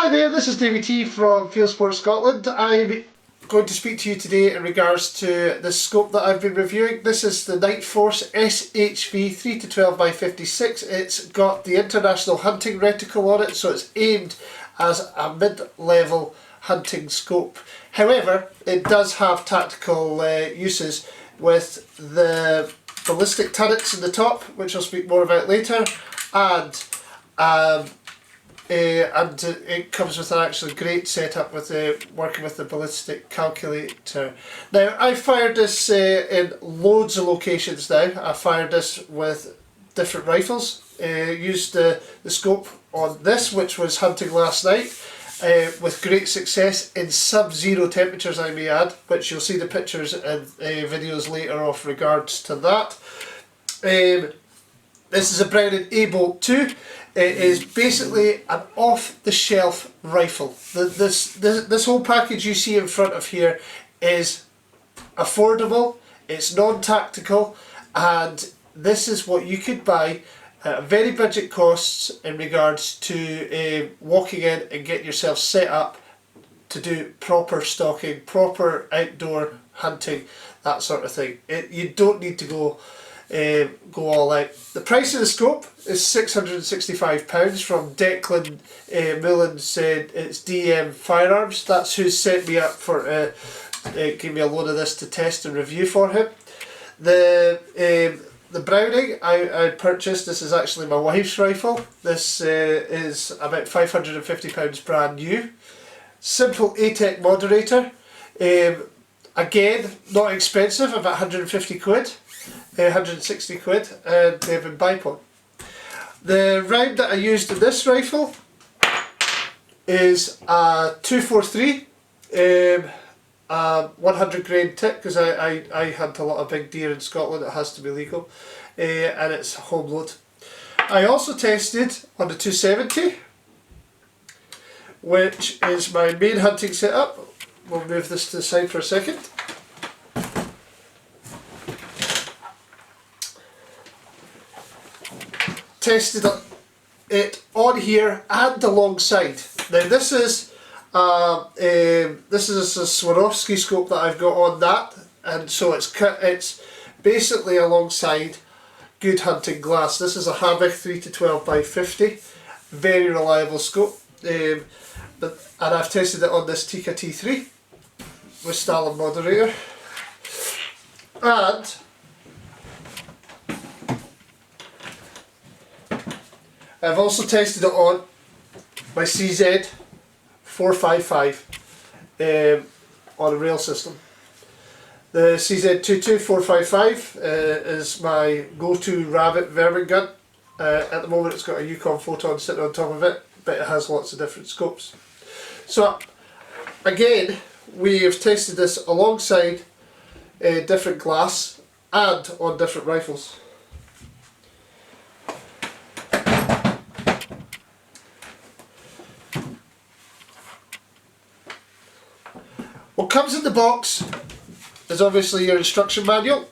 Hi there, this is Davey T from Fieldsports Scotland. I'm going to speak to you today in regards to the scope that I've been reviewing. This is the Nightforce SHV 3-12x56. It's got the international hunting reticle on it, so it's aimed as a mid-level hunting scope. However, it does have tactical uses with the ballistic turrets in the top, which I'll speak more about later, and it comes with an actually great setup with working with the ballistic calculator. Now, I've fired this in loads of locations now. I fired this with different rifles. Used the scope on this, which was hunting last night, with great success in sub-zero temperatures, I may add, which you'll see the pictures and videos later of regards to that. This is a Browning A-Bolt 2. It is basically an off-the-shelf rifle. This whole package you see in front of here is affordable, it's non-tactical, and this is what you could buy at very budget costs in regards to walking in and getting yourself set up to do proper stalking, proper outdoor hunting, that sort of thing. You don't need to go all out. The price of the scope is £665 from Declan Mullins. It's DM Firearms. That's who sent me up for give me a load of this to test and review for him. The Browning I purchased. This is actually my wife's rifle. This is about £550 brand new. Simple ATEC moderator. Again, not expensive, about 150 quid. 160 quid, and they've been bipod. The round that I used in this rifle is a 243, 100 grain tip, because I hunt a lot of big deer in Scotland. It has to be legal, and it's home load. I also tested on the 270, which is my main hunting setup. We'll move this to the side for a second. Tested it on here and alongside. Now this is a Swarovski scope that I've got on that, and so it's basically alongside good hunting glass. This is a Hammock 3-12x50, very reliable scope. And I've tested it on this Tikka T3 with Stalin moderator, and I've also tested it on my CZ 455 on a rail system. The CZ 22455 is my go-to rabbit vermin gun. At the moment it's got a Yukon Photon sitting on top of it, but it has lots of different scopes. So again, we have tested this alongside different glass and on different rifles. What comes in the box is obviously your instruction manual,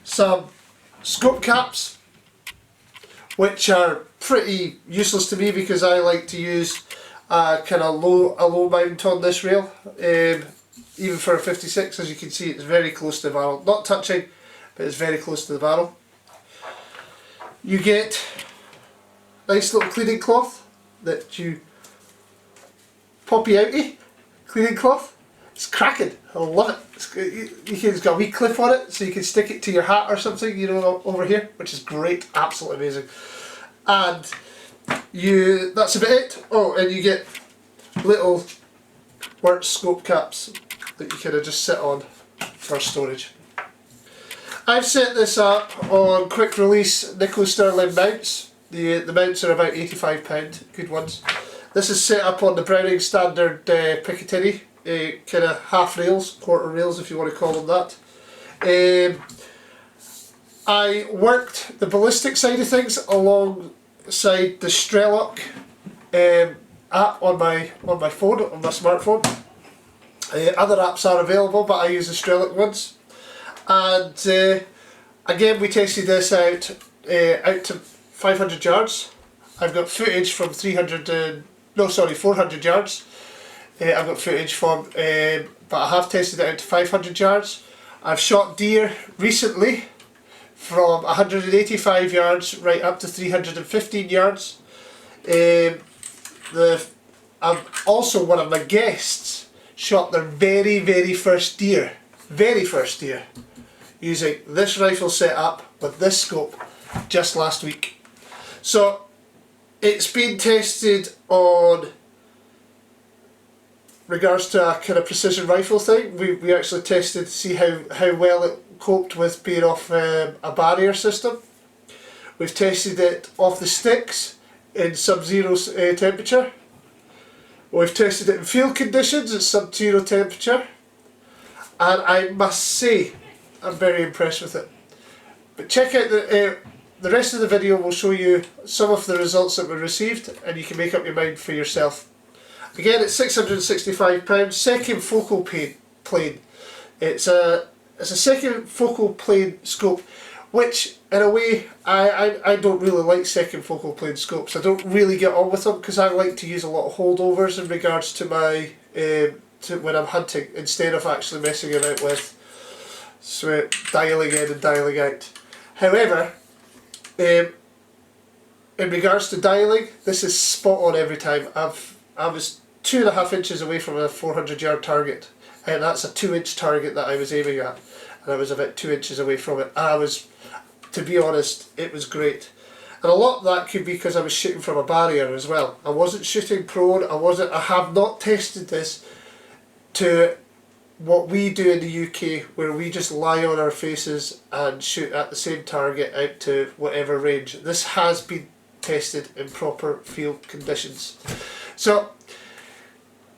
some scope caps, which are pretty useless to me because I like to use a low mount on this rail. Even for a 56, as you can see, it's very close to the barrel. Not touching, but it's very close to the barrel. You get a nice little cleaning cloth that you poppy outy cleaning cloth. It's cracking. I love it. It's got a wee clip on it, so you can stick it to your hat or something, you know, over here, which is great. Absolutely amazing. And that's about it. Oh, and you get little Wirtz scope caps that you kind of just sit on for storage. I've set this up on quick release nickel sterling mounts. The mounts are about £85, good ones. This is set up on the Browning standard Picatinny, kind of half rails, quarter rails if you want to call them that. I worked the ballistic side of things alongside the Strelok app on my phone, on my smartphone. Other apps are available, but I use the Strelok ones. And again, we tested this out to 500 yards. I've got footage from 400 yards. I've got footage from, but I have tested it out to 500 yards. I've shot deer recently from 185 yards right up to 315 yards. Also, one of my guests shot their very first deer, using this rifle setup with this scope just last week. So it's been tested on regards to a kind of precision rifle thing. We actually tested to see how well it coped with being off a barrier system. We've tested it off the sticks in sub-zero temperature. We've tested it in field conditions at sub-zero temperature, and I must say I'm very impressed with it. But check out the rest of the video. Will show you some of the results that we received, and you can make up your mind for yourself. Again, it's £665, second focal plane. It's a second focal plane scope, which in a way I don't really like second focal plane scopes. I don't really get on with them because I like to use a lot of holdovers in regards to my to when I'm hunting, instead of actually messing about with dialing in and dialing out. However, in regards to dialing, this is spot on every time. I was 2.5 inches away from a 400 yard target, and that's a 2-inch target that I was aiming at, and I was about 2 inches away from it. To be honest, it was great. And a lot of that could be because I was shooting from a barrier as well. I wasn't shooting prone. I have not tested this to what we do in the UK, where we just lie on our faces and shoot at the same target out to whatever range. This has been tested in proper field conditions. So,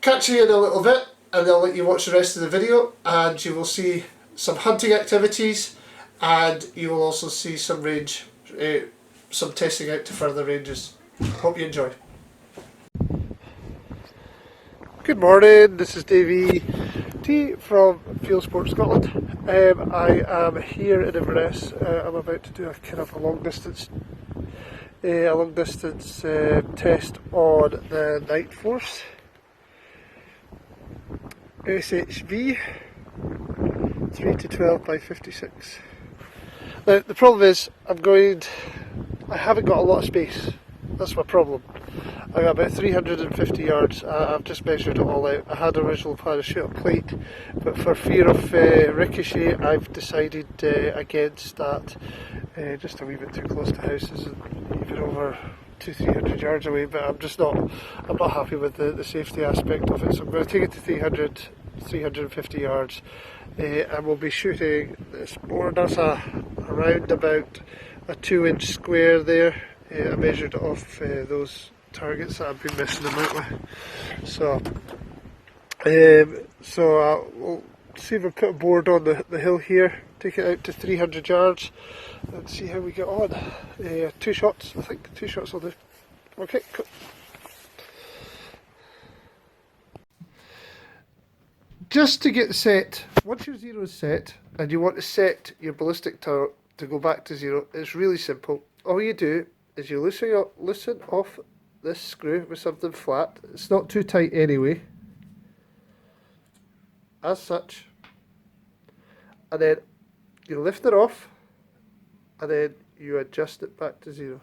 catch you in a little bit, and I'll let you watch the rest of the video, and you will see some hunting activities, and you will also see some range, some testing out to further ranges. Hope you enjoy. Good morning, this is Davey T from Fieldsports Scotland. I am here in Inverness. I'm about to do a kind of a long distance test on the Nightforce SHV 3 to 12 by 56. Now the problem is I haven't got a lot of space. That's my problem. I got about 350 yards. I've just measured it all out. I had originally planned to shoot a plate, but for fear of ricochet, I've decided against that. Just a wee bit too close to houses, and even over 200-300 yards away. But I'm not happy with the safety aspect of it. So I'm going to take it to 350 yards, and we'll be shooting this board. That's around about a 2-inch square there. I measured off those targets that I've been messing about with. So we'll see if we put a board on the hill here, take it out to 300 yards, and see how we get on. 2 shots, I think. 2 shots will do. Okay, cool. Just to get set, once your zero is set, and you want to set your ballistic to go back to zero, it's really simple. All you do is you loosen off this screw with something flat. It's not too tight anyway, as such, and then you lift it off, and then you adjust it back to zero.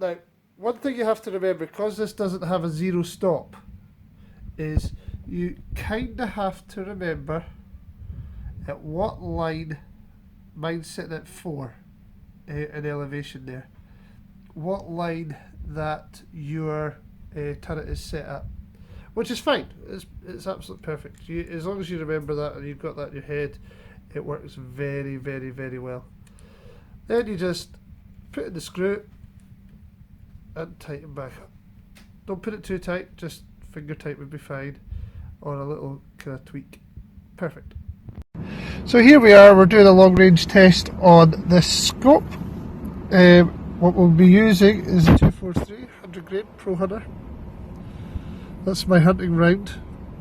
Now, one thing you have to remember, because this doesn't have a zero stop, is you kind of have to remember at what line, mine's sitting at 4 in elevation there, what line that your turret is set at, which is fine. It's absolutely perfect. As long as you remember that and you've got that in your head, it works very well. Then you just put in the screw and tighten back up. Don't put it too tight, just finger tight would be fine, or a little kind of tweak. Perfect. So here we are, we're doing a long range test on this scope. What we'll be using is a 243 100 grain Pro Hunter. That's my hunting round.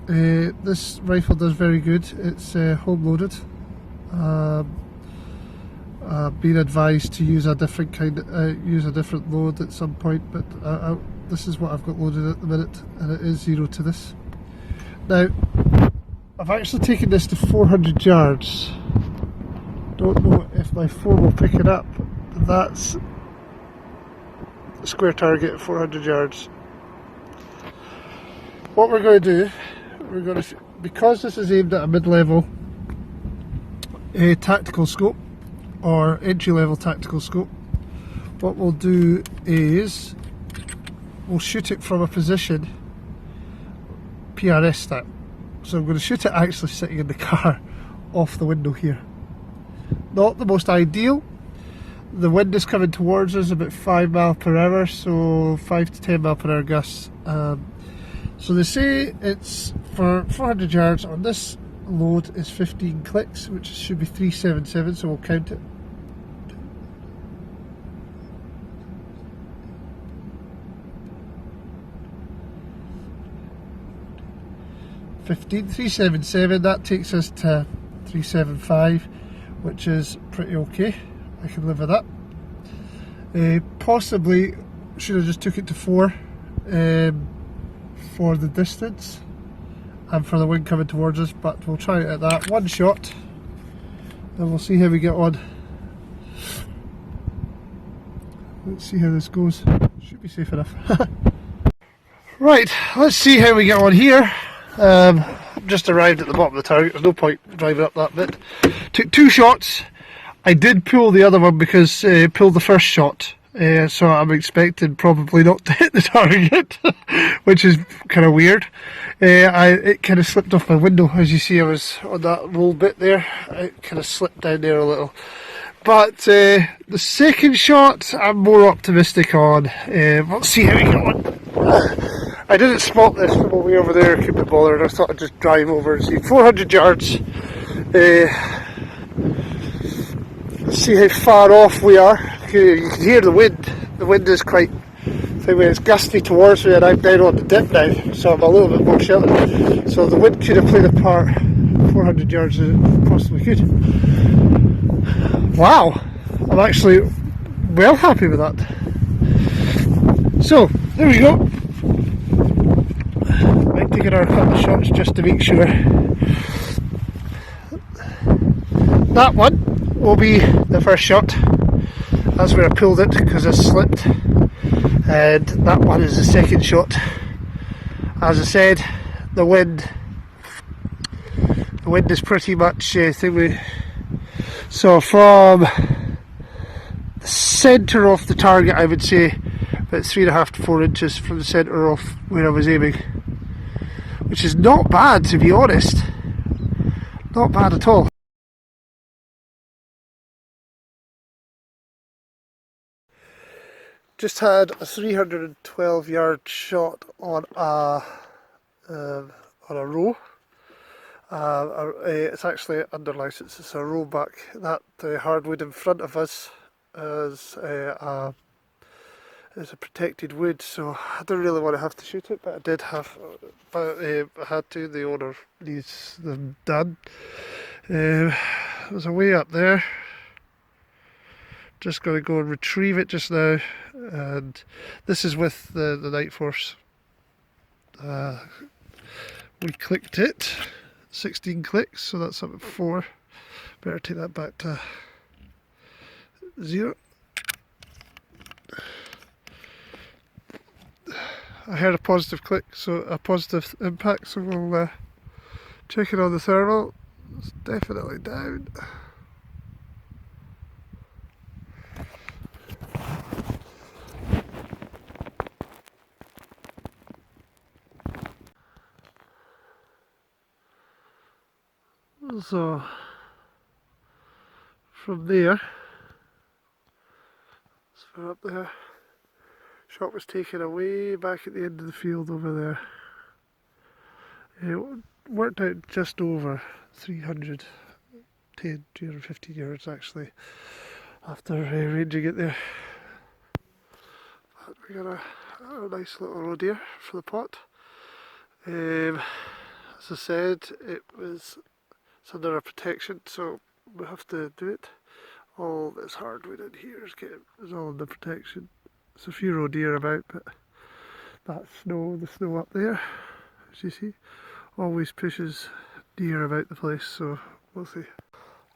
This rifle does very good. It's home loaded. Been advised to use a different use a different load at some point, but this is what I've got loaded at the minute, and it is 0 to this. Now, I've actually taken this to 400 yards. Don't know if my phone will pick it up. That's the square target at 400 yards. What we're going to do, because this is aimed at a mid-level tactical scope, or entry-level tactical scope, what we'll do is we'll shoot it from a position PRS stat. So I'm going to shoot it actually sitting in the car off the window here. Not the most ideal. The wind is coming towards us about 5 miles per hour, so 5 to 10 miles per hour gusts. So they say it's for 400 yards on this load is 15 clicks, which should be 377, so we'll count it. $377, that takes us to 375, which is pretty okay. I can live with that. Possibly should have just took it to 4 for the distance and for the wind coming towards us, but we'll try it at that. One shot and we'll see how we get on. Let's see how this goes. Should be safe enough. Right, let's see how we get on here. Just arrived at the bottom of the target, there's no point driving up that bit. Took 2 shots. I did pull the other one because pulled the first shot, so I'm expecting probably not to hit the target, which is kind of weird. It kind of slipped off my window, as you see I was on that roll bit there, it kind of slipped down there a little. But the second shot I'm more optimistic on. We'll see how we get on. I didn't spot this from way over there, couldn't be bothered. I thought I'd just drive over and see. 400 yards. Let's see how far off we are. You can hear the wind. The wind is quite, it's gusty towards me, and I'm down on the dip now, so I'm a little bit more sheltered. So the wind could have played a part. 400 yards as it possibly could. Wow, I'm actually well happy with that. So there we go. Might take another couple of shots just to make sure. That one will be the first shot. That's where I pulled it because I slipped, and that one is the second shot. As I said, the wind is pretty much so from the centre of the target, I would say about 3.5 to 4 inches from the centre of where I was aiming, which is not bad, to be honest. Not bad at all. Just had a 312 yard shot on a row. It's actually under license. It's a rollback. That hardwood in front of us is a protected wood, so I don't really want to have to shoot it, but I did have, I had to. The owner needs them done. There's a way up there. Just going to go and retrieve it just now, and this is with the Nightforce. We clicked it, 16 clicks, so that's up at 4. Better take that back to 0. I heard a positive click, so a positive impact, so we'll check it on the thermal. It's definitely down. So from there, so we're up there. Shot was taken away back at the end of the field over there. It worked out just over 215 yards actually after ranging it there. But we got a nice little road here for the pot. As I said, it's under a protection, so we have to do it all this hardwood in here is all under protection. There's a few roe deer about, but that snow, the snow up there, as you see, always pushes deer about the place, so we'll see.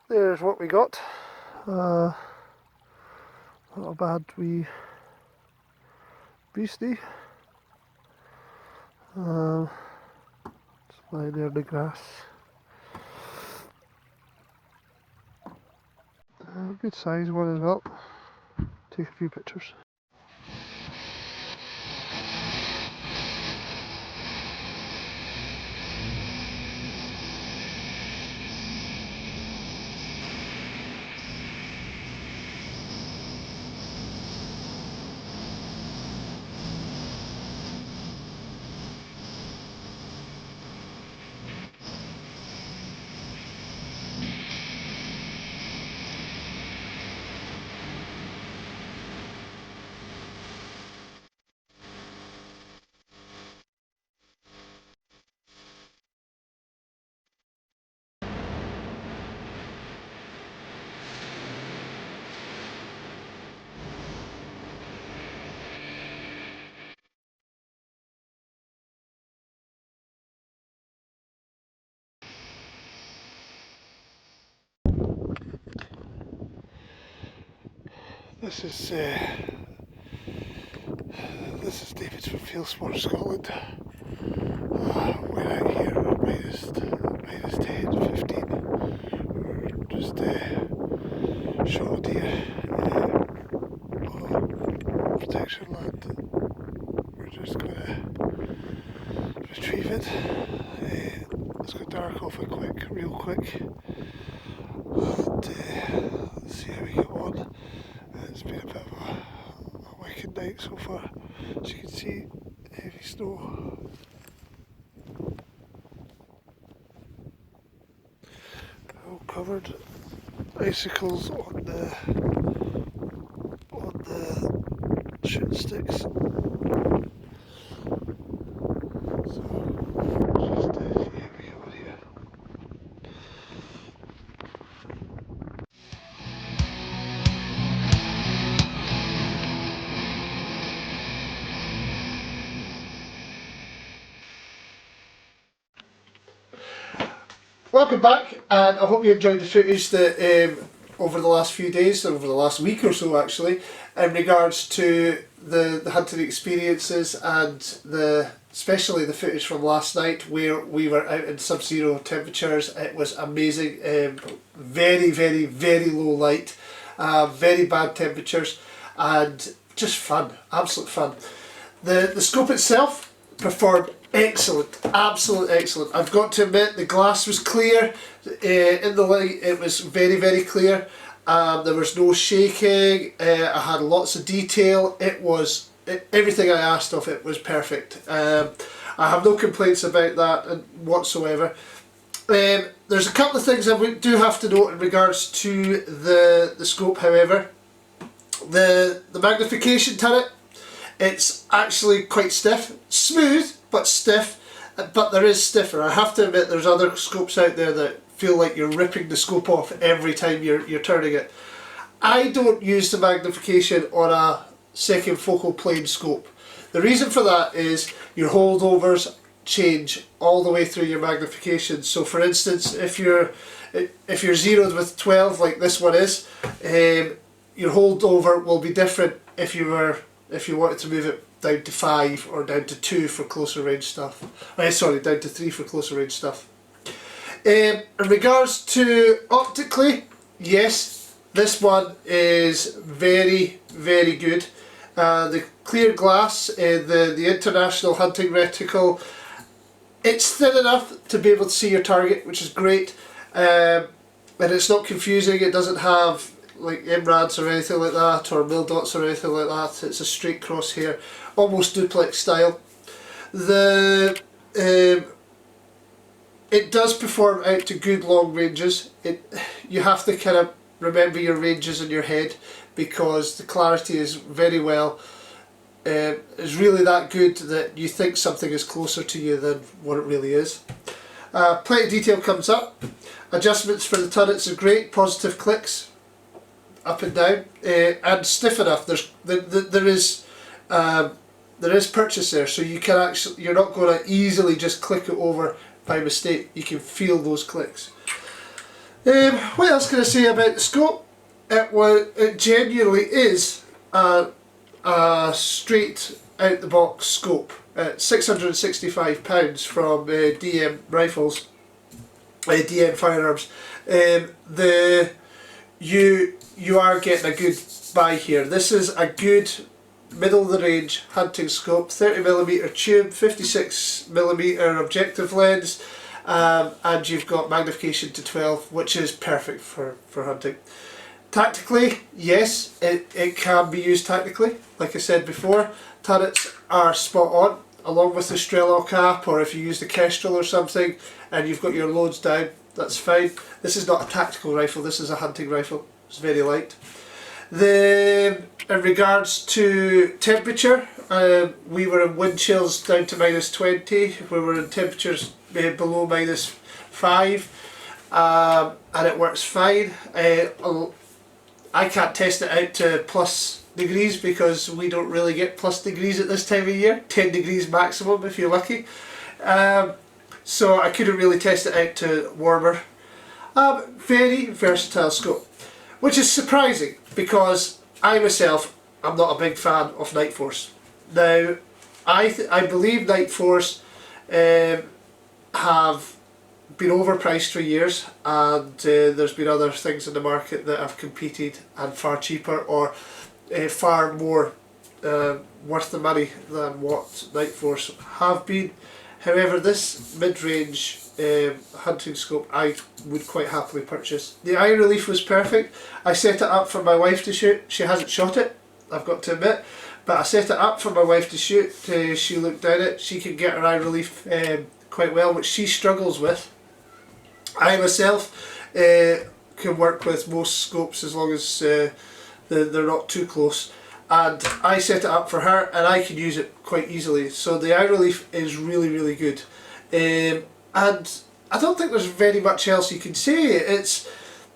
There's what we got. Not a bad wee beastie. Just lying there in the grass. Good size one as well. Take a few pictures. This is David from Fieldsports, Scotland. We're out here at minus 10, 15. We're just shot a deer on protection land. We're just going to retrieve it. It's got dark off it real quick. And let's see how we get on. It's been a bit of a wicked night so far. As you can see, heavy snow. All covered. Icicles on the shooting sticks. So just here we go here. Welcome back, and I hope you enjoyed the footage that over the last few days, over the last week or so actually, in regards to the hunting experiences and especially the footage from last night where we were out in sub-zero temperatures. It was amazing, very, very, very low light, very bad temperatures, and just fun, absolute fun. The scope itself performed excellent, absolute excellent. I've got to admit, the glass was clear, in the light it was very, very clear. There was no shaking, I had lots of detail. Everything I asked of it was perfect. I have no complaints about that whatsoever. There's a couple of things I do have to note in regards to the scope, however. The magnification turret, it's actually quite stiff, smooth but stiff, but there is stiffer. I have to admit, there's other scopes out there that feel like you're ripping the scope off every time you're turning it. I don't use the magnification on a second focal plane scope. The reason for that is your holdovers change all the way through your magnification. So for instance, if you're zeroed with 12 like this one is, your holdover will be different if you wanted to move it down to 5 or down to 2 for closer range stuff. Sorry, down to 3 for closer range stuff. In regards to optically, yes, this one is very, very good. The clear glass in the International Hunting Reticle, it's thin enough to be able to see your target, which is great. And it's not confusing, it doesn't have like MRADs or anything like that, or mil dots or anything like that. It's a straight crosshair, almost duplex style. It does perform out to good long ranges. You have to kind of remember your ranges in your head, because the clarity is very well, is really that good that you think something is closer to you than what it really is. Plenty of detail comes up. Adjustments for the turrets are great, positive clicks. up and down, and stiff enough. There is purchase there, so you can actually, you're not going to easily just click it over by mistake. You can feel those clicks. What else can I say about the scope? It genuinely is a straight out the box scope at £665 from DM Rifles, DM Firearms. You are getting a good buy here. This is a good middle of the range hunting scope, 30mm tube, 56mm objective lens, and you've got magnification to 12, which is perfect for hunting. Tactically, yes, it can be used tactically. Like I said before, turrets are spot on, along with the Strelok cap, or if you use the Kestrel or something and you've got your loads down, that's fine. This is not a tactical rifle, this is a hunting rifle. It's very light. In regards to temperature, we were in wind chills down to -20, we were in temperatures below -5, and it works fine. I can't test it out to plus degrees because we don't really get plus degrees at this time of year, 10 degrees maximum if you're lucky. So I couldn't really test it out to warmer. Very versatile scope, which is surprising because I myself am not a big fan of Nightforce. Now, I believe Nightforce have been overpriced for years, and there's been other things in the market that have competed and far cheaper or far more worth the money than what Nightforce have been. However, this mid-range hunting scope I would quite happily purchase. The eye relief was perfect. I set it up for my wife to shoot. She hasn't shot it, I've got to admit, but I set it up for my wife to shoot. She looked down it. She can get her eye relief quite well, which she struggles with. I myself can work with most scopes as long as they're not too close, and I set it up for her and I can use it quite easily, so the eye relief is really good. And I don't think there's very much else you can say. It's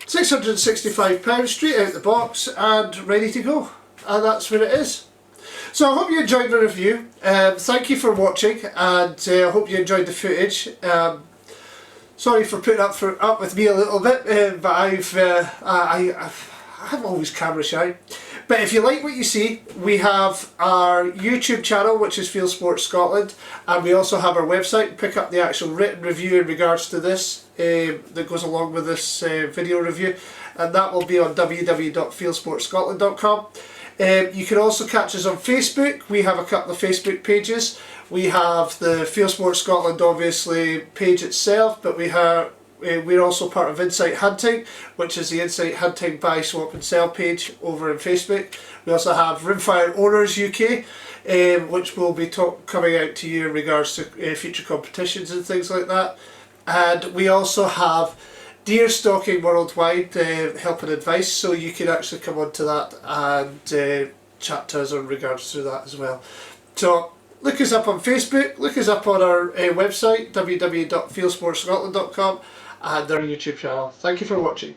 £665 straight out the box and ready to go, and that's what it is. So I hope you enjoyed the review. Thank you for watching, and I hope you enjoyed the footage. Sorry for putting up with me a little bit, but I'm always camera shy. But if you like what you see, we have our YouTube channel, which is Fieldsports Scotland, and we also have our website. Pick up the actual written review in regards to this that goes along with this video review, and that will be on www.fieldsportscotland.com. You can also catch us on Facebook. We have a couple of Facebook pages. We have the Fieldsports Scotland, obviously, page itself, but we're also part of Insight Hunting, which is the Insight Hunting Buy, Swap and Sell page over on Facebook. We also have Rimfire Owners UK, which will be coming out to you in regards to future competitions and things like that. And we also have Deer Stalking Worldwide help and advice, so you can actually come onto that and chat to us in regards to that as well. So look us up on Facebook, look us up on our website www.fieldsportscotland.com, and our YouTube channel. Thank you for watching.